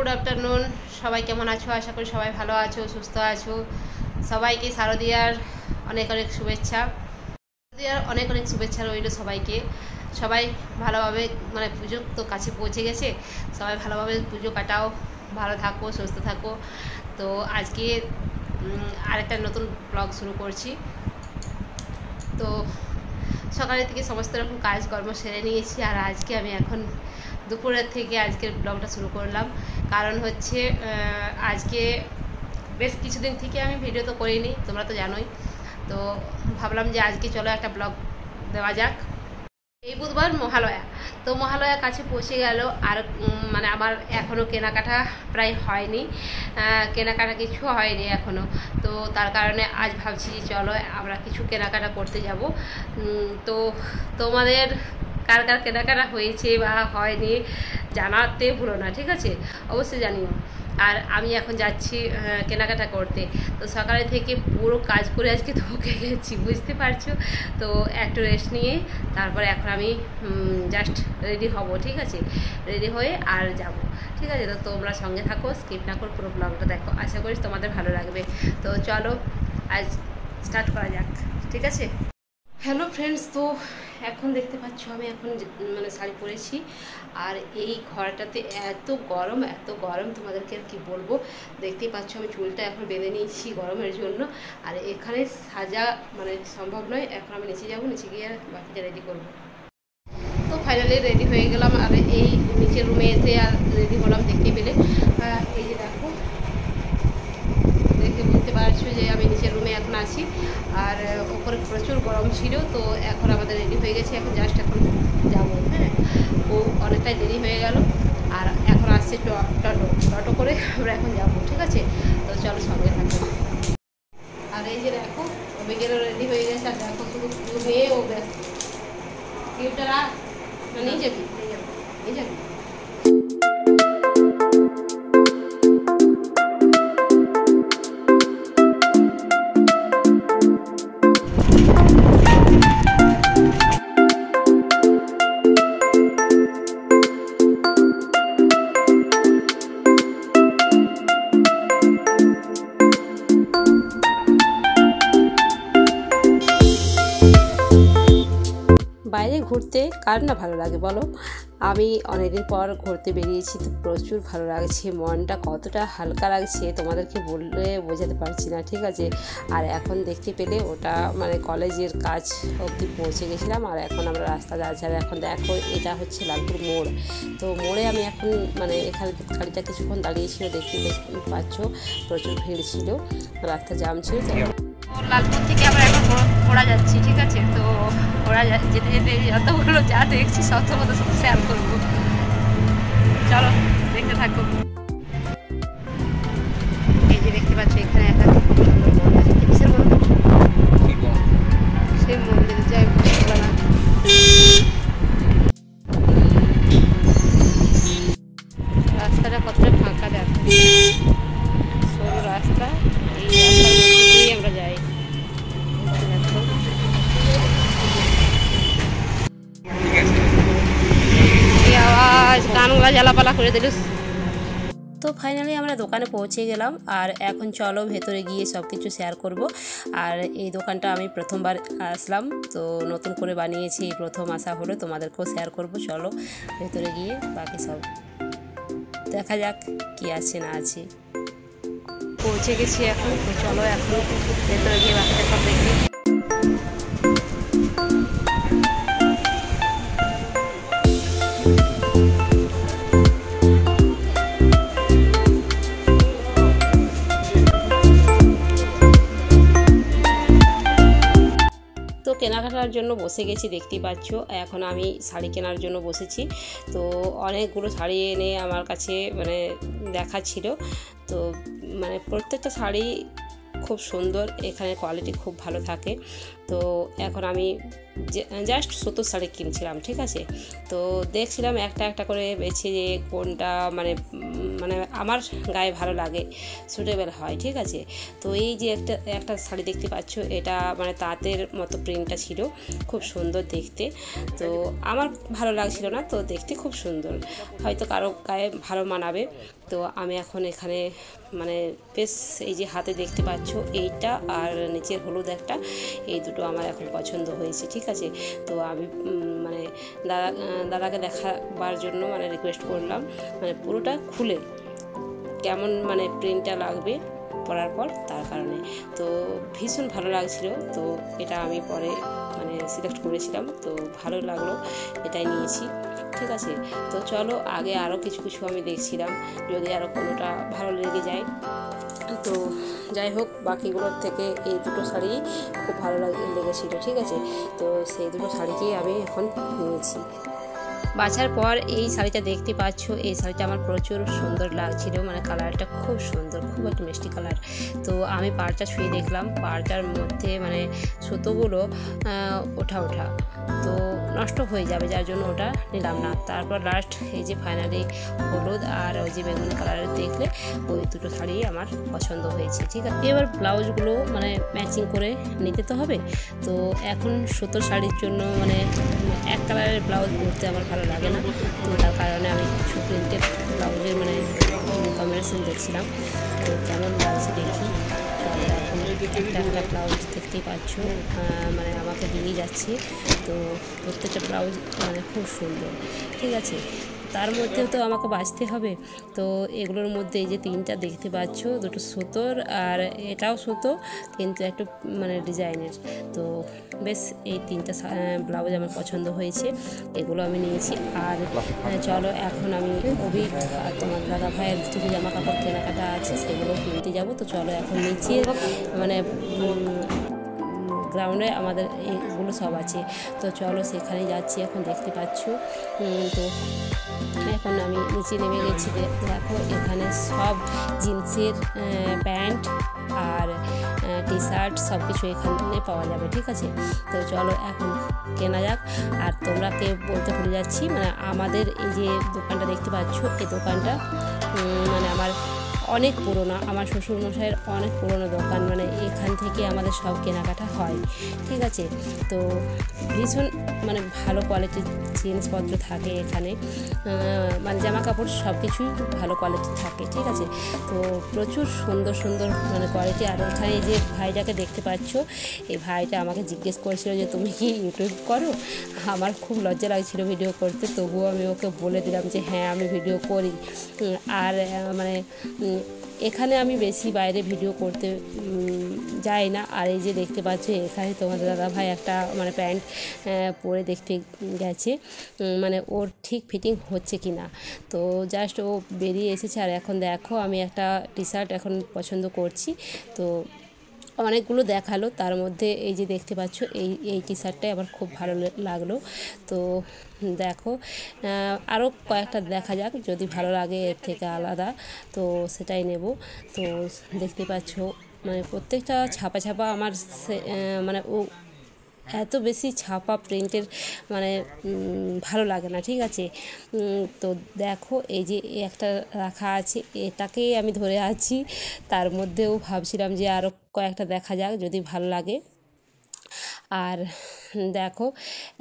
Good afternoon. সবাই কেমন আছো? আশা করি সবাই ভালো আছো, সুস্থ আছো। সবাইকে শারদীয়ার অনেক অনেক শুভেচ্ছা। শারদীয়ার অনেক অনেক শুভেচ্ছা রইল সবাইকে। সবাই ভালোভাবে পুজো তো কাছে পৌঁছে গেছে, সবাই ভালোভাবে পুজো কাটাও, ভালো থাকো, সুস্থ থাকো। তো আজকে আরেকটা নতুন ব্লগ শুরু করছি। তো সকালের থেকে সমস্ত রকম কাজকর্ম সেরে নিয়েছি, আর আজকে আমি এখন দুপুরের থেকে আজকের ব্লগটা শুরু করলাম। কারণ হচ্ছে আজকে বেশ কিছুদিন থেকে আমি ভিডিও তো করিনি, তোমরা তো জানোই। তো ভাবলাম যে আজকে চলো একটা ব্লগ দেওয়া যাক। এই বুধবার মহালয়া, তো মহালয়া কাছে পৌঁছে গেল, আর আমার এখনও কেনাকাটা প্রায় হয়নি, কেনাকাটা কিছু হয়নি এখনও। তো তার কারণে আজ ভাবছি যে চলো আমরা কিছু কেনাকাটা করতে যাব। তো তোমাদের কার কার কেনাকাটা হয়েছে বা হয়নি জানাতে ভুলো না, ঠিক আছে? অবশ্যই জানিও। আর আমি এখন যাচ্ছি কেনাকাটা করতে। তো সকালে থেকে পুরো কাজ করে আজকে থকে গেছি, বুঝতে পারছো। তো একটু রেস্ট নিয়ে তারপরে এখন আমি জাস্ট রেডি হব, ঠিক আছে? রেডি হয়ে আর যাব, ঠিক আছে? তো তোমরা সঙ্গে থাকো, স্কিপ না করে পুরো ব্লগটা দেখো, আশা করি তোমাদের ভালো লাগবে। তো চলো আজ স্টার্ট করা যাক, ঠিক আছে? হ্যালো ফ্রেন্ডস, তো এখন দেখতে পাচ্ছ আমি এখন শাড়ি পরেছি, আর এই ঘরটাতে এত গরম তোমাদেরকে আর কি বলবো। দেখতেই পাচ্ছ আমি চুলটা এখন বেঁধে নিয়েছি গরমের জন্য, আর এখানে সাজা সম্ভব নয়। এখন আমি নিচে যাবো, নিচে গিয়ে বাকিটা রেডি করবো। তো ফাইনালি রেডি হয়ে গেলাম, আর এই নিচের রুমে এসে আর রেডি হলাম। দেখতে পেলে এই যে দেখো, দেখে বুঝতে পারছো যে আমি নিচের রুমে এখন আছি, আর ওপরে প্রচুর গরম ছিল। তো এখন আমাদের রেডি হয়ে গেছে, এখন জাস্ট এখন যাবো। হ্যাঁ, ও অনেকটাই দেরি হয়ে গেল, আর এখন আসছে টোটো করে আমরা এখন যাবো, ঠিক আছে? তো চলো সঙ্গে থাকবো। আর এই যে দেখো অভিজ্ঞানও রেডি হয়ে গেছে, আর দেখো শুধু মেয়ে ও ব্যস্ত। কিউটারা নিয়ে যাবি, নিয়ে যাবি। বাইরে ঘুরতে কার না ভালো লাগে বলো? আমি অনেকদিন পর ঘুরতে বেরিয়েছি, তো প্রচুর ভালো লাগছে, মনটা কতটা হালকা লাগছে তোমাদেরকে বললে বোঝাতে পারছি না, ঠিক আছে? আর এখন দেখতে পেলে ওটা কলেজের কাজ অবধি পৌঁছে গেছিলাম, আর এখন আমরা রাস্তা যাচ্ছি। আর এখন দেখো এটা হচ্ছে লালপুর মোড়। তো মোড়ে আমি এখন এখানে গাড়িটা কিছুক্ষণ দাঁড়িয়েছিল, দেখতে পাচ্ছ প্রচুর ভিড় ছিল, রাস্তা জাম ছিল। লালপুর থেকে আমরা এখন ঘোরা যাচ্ছি, ঠিক আছে? তো ঘোরা যেতে যেতে যতগুলো যা দেখছি সব তোমাদের সাথে শেয়ার করবো, চলো দেখতে থাকো। এই যে দেখতে পাচ্ছ এখানে একটা কিসের মন্দির, সেই মন্দিরে যাই বলা না। রাস্তাটা কতটা ফাঁকা দেখো, সরু রাস্তা, এই রাস্তার মধ্যে দিয়েই আমরা যাই। গানগুলা জ্বালাপালা করে দিল। তো ফাইনালি আমরা দোকানে পৌঁছে গেলাম, আর এখন চলো ভেতরে গিয়ে সব কিছু শেয়ার করব। আর এই দোকানটা আমি প্রথমবার আসলাম, তো নতুন করে বানিয়েছি, এই প্রথম আসা হলো, তোমাদেরকেও শেয়ার করব। চলো ভেতরে গিয়ে বাকি সব দেখা যাক কি আছে না আছে। পৌঁছে গেছি এখন, তো চলো এখন ভেতরে গিয়ে বাকিটা সব দেখি। কেনাকাটার জন্য বসে গেছি, দেখতেই পাচ্ছ। এখন আমি শাড়ি কেনার জন্য বসেছি। তো অনেকগুলো শাড়ি এনে আমার কাছে দেখাচ্ছিল। তো প্রত্যেকটা শাড়ি খুব সুন্দর, এখানে কোয়ালিটি খুব ভালো থাকে। তো তো এখন আমি জাস্ট সুতোর শাড়ি কিনছিলাম, ঠিক আছে। তো দেখছিলাম একটা একটা করে বেছে যে কোনটা মানে মানে আমার গায়ে ভালো লাগে, সুটেবেল হয়, ঠিক আছে। তো এই যে একটা শাড়ি দেখতে পাচ্ছ, এটা মানে তাঁতের মতো প্রিন্টটা ছিল, খুব সুন্দর দেখতে। তো আমার ভালো লাগছিল না, তো দেখতে খুব সুন্দর, হয়তো কারো গায়ে ভালো মানাবে। তো আমি এখন এখানে মানে বেশ এই যে হাতে দেখতে পাচ্ছ এইটা আর নিচের হলুদ একটা, এই দুটো আমার এখন পছন্দ হয়েছে, ঠিক আছে। তো আমি মানে দাদাকে দেখাবার জন্য মানে রিকোয়েস্ট করলাম, মানে পুরোটা খুলে কেমন মানে প্রিন্টটা লাগবে পরার পর, তার কারণে। তো ভীষণ ভালো লাগছিল, তো এটা আমি পরে মানে সিলেক্ট করেছিলাম, তো ভালো লাগলো, এটাই নিয়েছি, ঠিক আছে। তো চলো আগে আরও কিছু কিছু আমি দেখছিলাম, যদি আরও কোনোটা ভালো লেগে যায়। তো যাই হোক, বাকিগুলোর থেকে এই দুটো শাড়ি খুব ভালো লেগেছিলো, ঠিক আছে। তো সেই দুটো শাড়িকেই আমি এখন নিয়েছি। বাছার পর এই শাড়িটা দেখতে পাচ্ছ, এই শাড়িটা আমার প্রচুর সুন্দর লাগছিল, মানে কালারটা খুব সুন্দর, খুব একটা মিষ্টি কালার। তো আমি পাড়টা ছুঁয়ে দেখলাম, পাড়টার মধ্যে মানে সুতোগুলো ওঠা তো নষ্ট হয়ে যাবে, যার জন্য ওটা নিলাম না। তারপর লাস্ট এই যে ফাইনালি হলুদ আর ওই যে বেগুনি কালারের দেখলে ওই দুটো শাড়ি আমার পছন্দ হয়েছে, ঠিক আছে। এবার ব্লাউজগুলো মানে ম্যাচিং করে নিতে তো হবে। তো এখন সুতোর শাড়ির জন্য মানে এক কালারের ব্লাউজ পরতে আমার ভালো লাগে না, তো তার কারণে আমি কিছু প্রিন্টেড ব্লাউজের মানে কম্বিনেশন দেখছিলাম, তো কেমন লাগছে দেখি। একটা ব্লাউজ দেখতেই পাচ্ছ, মানে আমাকে দিয়ে যাচ্ছে, তো প্রত্যেকটা ব্লাউজ মানে খুব সুন্দর, ঠিক আছে। তার মধ্যেও তো আমাকে বাঁচতে হবে। তো এগুলোর মধ্যে এই যে তিনটা দেখতে পাচ্ছ, দুটো সুতোর আর এটাও সুতো, কিন্তু একটু মানে ডিজাইনের। তো বেশ এই তিনটা ব্লাউজ আমার পছন্দ হয়েছে, এগুলো আমি নিয়েছি। আর চলো এখন আমি অভিক আর তোমার দাদা ভাইয়ের কিছু জামা কাপড় কেনাকাটা আছে, সেগুলো কিনতে যাব। তো চলো এখন নিচে মানে গ্রাউন্ডে আমাদের এগুলো সব আছে, তো চলো সেখানে যাচ্ছি, এখন দেখতে পাচ্ছ। তো এখন আমি নিচে নেমে গেছি, দেখো এখানে সব জিন্সের প্যান্ট আর টি শার্ট সব কিছু এখানে পাওয়া যাবে, ঠিক আছে। তো চলো এখন কেনা যাক। আর তোমরা কেউ বলতে ভুলে যাচ্ছি, মানে আমাদের এই যে দোকানটা দেখতে পাচ্ছ, এই দোকানটা মানে আমার অনেক পুরোনো, আমার শ্বশুরমশাইয়ের অনেক পুরোনো দোকান, মানে এখান থেকে আমাদের সব কেনাকাটা হয়, ঠিক আছে। তো ভীষণ মানে ভালো কোয়ালিটির জিনিসপত্র থাকে এখানে, মানে জামা কাপড় সব কিছুই ভালো কোয়ালিটির থাকে, ঠিক আছে। তো প্রচুর সুন্দর সুন্দর মানে কোয়ালিটি। আর ওখানে যে ভাইটাকে দেখতে পাচ্ছ, এই ভাইটা আমাকে জিজ্ঞেস করেছিল যে তুমি কি ইউটিউব করো। আমার খুব লজ্জা লাগছিল ভিডিও করতে, তবুও আমি ওকে বলে দিলাম যে হ্যাঁ আমি ভিডিও করি। আর মানে এখানে আমি বেশি বাইরে ভিডিও করতে যাই না। আর এই যে দেখতে পাচ্ছ, এখানে তোমাদের দাদা ভাই একটা মানে প্যান্ট পরে দেখতে গেছে, মানে ওর ঠিক ফিটিং হচ্ছে কি না। তো জাস্ট ও বেরিয়ে এসেছে। আর এখন দেখো আমি একটা টি শার্ট এখন পছন্দ করছি, তো অনেকগুলো দেখালো, তার মধ্যে এই যে দেখতে পাচ্ছ এই টি শার্টটাই আমার খুব ভালো লাগলো। তো দেখো আরও কয়েকটা দেখা যাক, যদি ভালো লাগে এর থেকে আলাদা তো সেটাই নেব। তো দেখতে পাচ্ছ মানে প্রত্যেকটা ছাপা ছাপা আমার মানে ও এত বেশি ছাপা প্রিন্টের মানে ভালো লাগে না, ঠিক আছে। তো দেখো এই যে একটা রাখা আছে, এটাকেই আমি ধরে আছি। তার মধ্যেও ভাবছিলাম যে আরও কয়েকটা দেখা যাক, যদি ভালো লাগে। আর দেখো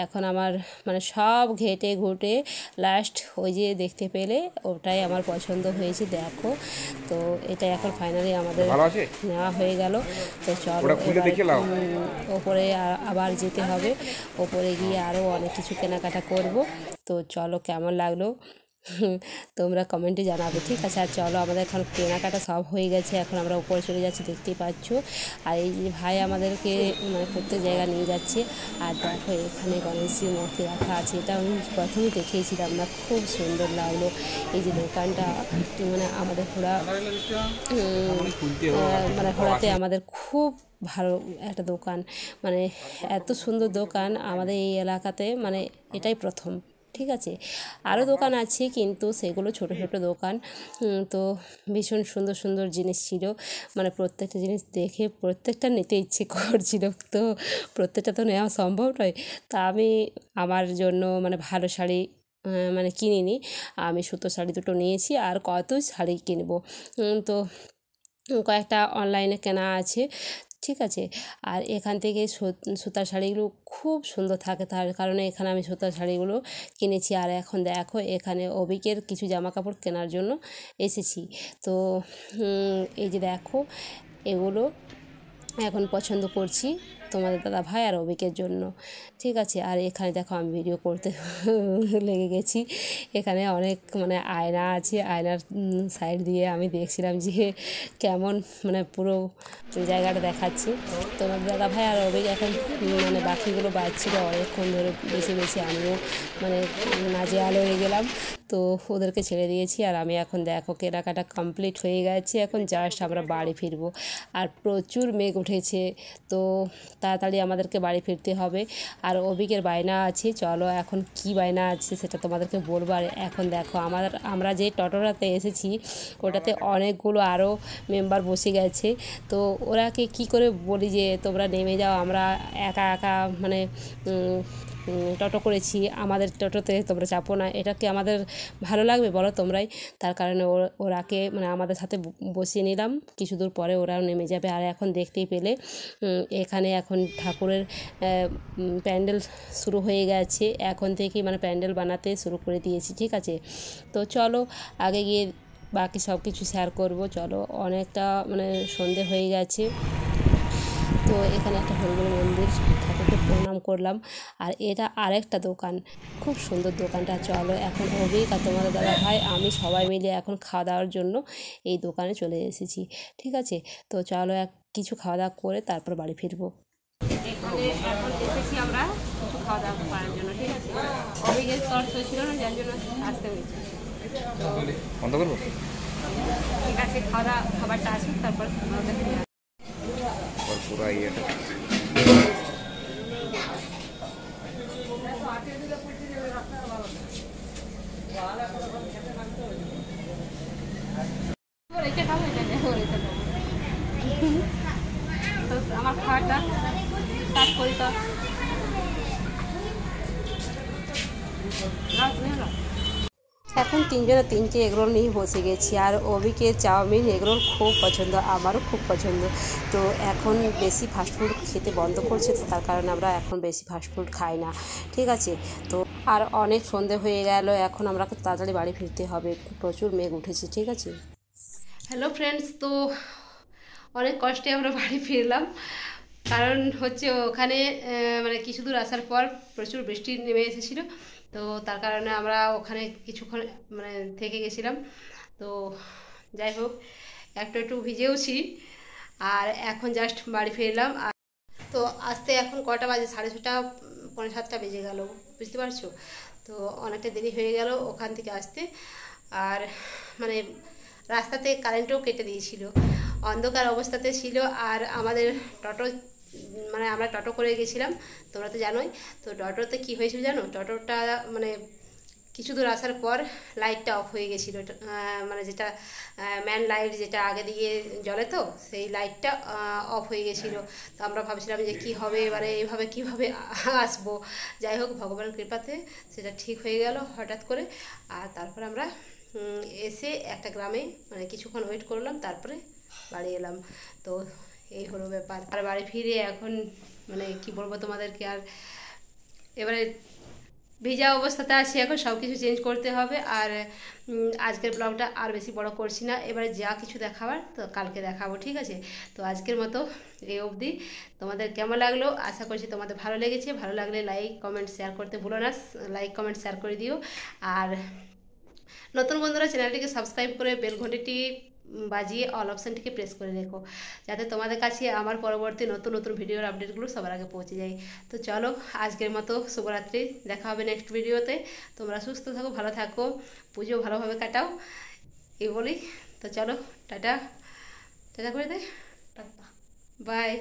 এখন আমার মানে সব ঘেটে ঘুটে লাস্ট ওই যে দেখতে পেলে ওটাই আমার পছন্দ হয়েছে, দেখো। তো এটা এখন ফাইনালি আমাদের নেওয়া হয়ে গেল। তো চলো ওপরে আবার যেতে হবে, ওপরে গিয়ে আরও অনেক কিছু কেনাকাটা করব। তো চলো কেমন লাগলো তোমরা কমেন্টে জানাবে, ঠিক আছে। আর চলো আমাদের এখন কেনাকাটা সব হয়ে গেছে, এখন আমরা উপরে চলে যাচ্ছি, দেখতেই পাচ্ছ। আর এই যে ভাই আমাদেরকে মানে প্রত্যেক জায়গা নিয়ে যাচ্ছে। আর দেখো এখানে গণেশজির মূর্তি রাখা আছে, এটা আমি প্রথমেই দেখিয়েছিলাম না, খুব সুন্দর লাগলো। এই যে দোকানটা মানে আমাদের ঘোরাতে আমাদের খুব ভালো একটা দোকান, মানে এত সুন্দর দোকান আমাদের এই এলাকাতে, মানে এটাই প্রথম। ঠিক আছে। আরও দোকান আছে কিন্তু সেগুলো ছোট ছোট দোকান। তো ভীষণ সুন্দর সুন্দর জিনিস ছিল, মানে প্রত্যেকটা জিনিস দেখে প্রত্যেকটা নিতে ইচ্ছে করছিল। তো প্রত্যেকটা তো নেওয়া সম্ভব নয়। তা আমি আমার জন্য মানে ভালো শাড়ি মানে কিনিনি, আমি সুতো শাড়ি দুটো নিয়েছি আর কত শাড়ি কিনবো। তো কয়েকটা অনলাইনে কেনা আছে, ঠিক আছে। আর এখান থেকে সুতার শাড়িগুলো খুব সুন্দর থাকে, তার কারণে এখানে আমি সুতার শাড়িগুলো কিনেছি। আর এখন দেখো এখানে অবিকের কিছু জামা কাপড় কেনার জন্য এসেছি। তো এই যে দেখো এগুলো এখন পছন্দ করছি তোমাদের দাদা ভাই আর অবিকের জন্য, ঠিক আছে। আর এখানে দেখো আমি ভিডিও করতে লেগে গেছি। এখানে অনেক মানে আয়না আছে, আয়নার সাইড দিয়ে আমি দেখছিলাম যে কেমন মানে পুরো জায়গাটা দেখাচ্ছে। তোমাদের দাদা ভাই আর অবিক এখন মানে বাকিগুলো বাজছিল অনেকক্ষণ ধরে বেশি বেশি, আমিও মানে নাজেহাল হয়ে গেলাম। তো ওদেরকে ছেড়ে দিয়েছি আর আমি এখন দেখো কেনাকাটা কমপ্লিট হয়ে গেছে, এখন জাস্ট আমরা বাড়ি ফিরবো। আর প্রচুর মেঘ উঠেছে, তো তাড়াতাড়ি আমাদেরকে বাড়ি ফিরতে হবে। আর অবিকের বায়না আছে, চলো এখন কি বায়না আছে সেটা তোমাদেরকে বলবো। আর এখন দেখো আমরা যে টোটোটাতে এসেছি ওটাতে অনেকগুলো আরও মেম্বার বসে গেছে। তো ওরাকে কি করে বলি যে তোমরা নেমে যাও, আমরা একা একা মানে টোটো করেছি, আমাদের টোটোতে তোমরা চাপো না, এটা কি আমাদের ভালো লাগবে বলো তোমরাই। তার কারণে ওরাকে মানে আমাদের সাথে বসিয়ে নিলাম, কিছু দূর পরে ওরাও নেমে যাবে। আর এখন দেখতেই পেলে এখানে এখন ঠাকুরের প্যান্ডেল শুরু হয়ে গেছে, এখন থেকেই মানে প্যান্ডেল বানাতে শুরু করে দিয়েছি, ঠিক আছে। তো চলো আগে গিয়ে বাকি সব কিছু শেয়ার করব। চলো অনেকটা মানে সন্ধে হয়ে গেছে। তো এখানে একটা হরিবোল মন্দির, ঠাকুরকে প্রণাম করলাম। আর এটা আরেকটা দোকান, খুব সুন্দর দোকানটা। চলো এখন অভিক আর তোমাদের দাদা ভাই আমি সবাই মিলে এখন খাওয়া দাওয়ার জন্য এই দোকানে চলে এসেছি, ঠিক আছে। তো চলো কিছু খাওয়া দাওয়া করে তারপর বাড়ি ফিরবো। এখানে এখন এসেছি আমরা কিছু খাওয়া দাওয়া করার জন্য, ঠিক আছে। অভিকের তর্স ছিল না, যার জন্য আসতে হয়েছে। বন্ধ করবো, ঠিক আছে। খাবারটা আসুক তারপর পুরা ইয়েটা আমার খাওয়াটা স্টার্ট করি। তো এখন তিনজনে তিনটে এগরোল নিয়ে বসে গেছি। আর অভিকে চাউমিন এগরোল খুব পছন্দ, আমারও খুব পছন্দ। তো এখন বেশি ফাস্টফুড খেতে বন্ধ করছে, তো তার কারণে আমরা এখন বেশি ফাস্টফুড খাই না, ঠিক আছে। তো আর অনেক সন্ধে হয়ে গেল, এখন আমরা তাড়াতাড়ি বাড়ি ফিরতে হবে, প্রচুর মেঘ উঠেছে, ঠিক আছে। হ্যালো ফ্রেন্ডস, তো অনেক কষ্টে আমরা বাড়ি ফিরলাম, কারণ হচ্ছে ওখানে মানে কিছু দূর আসার পর প্রচুর বৃষ্টি নেমে এসেছিলো। তো তার কারণে আমরা ওখানে কিছুক্ষণ মানে থেকে গেছিলাম। তো যাই হোক একটু একটু ভিজেওছি, আর এখন জাস্ট বাড়ি ফিরলাম। আর তো আসতে এখন কটা বাজে, 6:30 পৌনে 7টা বেজে গেল, বুঝতে পারছো। তো অনেকটা দেরি হয়ে গেল ওখান থেকে আসতে। আর মানে রাস্তাতে কারেন্টও কেটে দিয়েছিল, অন্ধকার অবস্থাতে ছিল। আর আমাদের টোটো মানে আমরা টোটো করে গেছিলাম, তোমরা তো জানোই। তো টোটোতে কী হয়েছিল জানো, টোটোটা মানে কিছু দূর আসার পর লাইটটা অফ হয়ে গেছিলো, মানে যেটা ম্যান লাইট যেটা আগে দিয়ে জ্বলে, তো সেই লাইটটা অফ হয়ে গেছিলো। তো আমরা ভাবছিলাম যে কী হবে এবারে, এইভাবে কীভাবে আসবো। যাই হোক ভগবানের কৃপাতে সেটা ঠিক হয়ে গেল হঠাৎ করে। আর তারপর আমরা এসে একটা গ্রামে মানে কিছুক্ষণ ওয়েট করলাম, তারপরে বাড়ি এলাম। তো এই হলো ব্যাপার। আর বাড়ি ফিরে এখন মানে কি বলবো তোমাদেরকে, আর এবারে ভিজা অবস্থাতে আছি, এখন সব কিছু চেঞ্জ করতে হবে। আর আজকের ব্লগটা আর বেশি বড় করছি না, এবারে যা কিছু দেখাবার তো কালকে দেখাবো, ঠিক আছে। তো আজকের মতো এই অবধি। তোমাদের কেমন লাগলো আশা করছি তোমাদের ভালো লেগেছে, ভালো লাগলে লাইক কমেন্ট শেয়ার করতে ভুলো না, লাইক কমেন্ট শেয়ার করে দিও। আর নতুন বন্ধুরা চ্যানেলটিকে সাবস্ক্রাইব করে বেল ঘন্টিটি বাজিয়ে অল অপশানটিকে প্রেস করে রেখো, যাতে তোমাদের কাছে আমার পরবর্তী নতুন নতুন ভিডিওর আপডেটগুলো সবার আগে পৌঁছে যায়। তো চলো আজকের মতো শুভরাত্রি, দেখা হবে নেক্সট ভিডিওতে। তোমরা সুস্থ থাকো, ভালো থাকো, পুজো ভালোভাবে কাটাও, এই বলি। তো চলো টাটা, টাটা করে দে, টাটা, বাই।